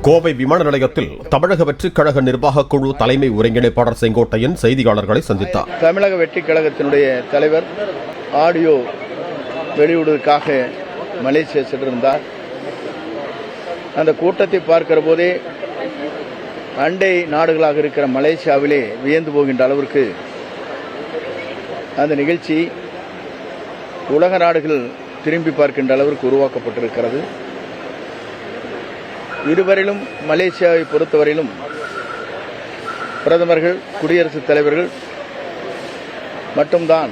கோவை விமான நிலையத்தில் தமிழக வெற்றிக் கழக நிர்வாகக் குழு தலைமை ஒருங்கிணைப்பாளர் செங்கோட்டையன் செய்தியாளர்களை சந்தித்தார். தமிழக வெற்றிக் கழகத்தினுடைய தலைவர் ஆடியோ வெளியிடுவதற்காக மலேசியா சென்றிருந்தார். அந்த கூட்டத்தை பார்க்கிற போதே அண்டை நாடுகளாக இருக்கிற மலேசியாவிலே வியந்து போகின்ற அளவிற்கு அந்த நிகழ்ச்சி உலக நாடுகள் திரும்பி பார்க்கின்ற அளவிற்கு உருவாக்கப்பட்டிருக்கிறது. இதுவரையிலும் மலேசியாவை பொறுத்தவரையிலும் பிரதமர்கள், குடியரசுத் தலைவர்கள் மட்டும்தான்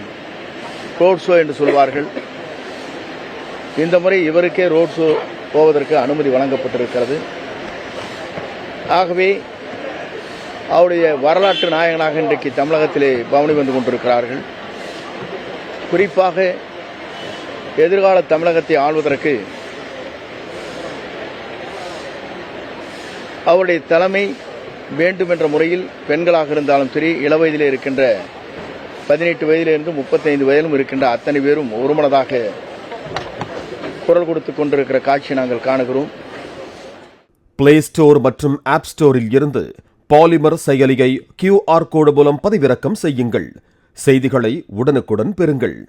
ரோட் ஷோ என்று சொல்வார்கள். இந்த முறை இவருக்கே ரோட் ஷோ போவதற்கு அனுமதி வழங்கப்பட்டிருக்கிறது. ஆகவே அவருடைய வரலாற்று நாயகனாக இன்றைக்கு தமிழகத்திலே பவனி வந்து கொண்டிருக்கிறார்கள். குறிப்பாக எதிர்கால தமிழகத்தை ஆள்வதற்கு அவருடைய தலைமை வேண்டும் என்ற முறையில் பெண்களாக இருந்தாலும் சரி, இளவயதிலே இருக்கின்ற 18 வயதிலிருந்து 35 வயதிலும் இருக்கின்ற அத்தனை பேரும் ஒருமனதாக குரல் கொடுத்துக் கொண்டிருக்கிற காட்சி நாங்கள் காணுகிறோம். பிளே ஸ்டோர் மற்றும் ஆப் ஸ்டோரில் இருந்து பாலிமர் செயலியை QR கோடு மூலம் பதிவிறக்கம் செய்யுங்கள். செய்திகளை உடனுக்குடன் பெறுங்கள்.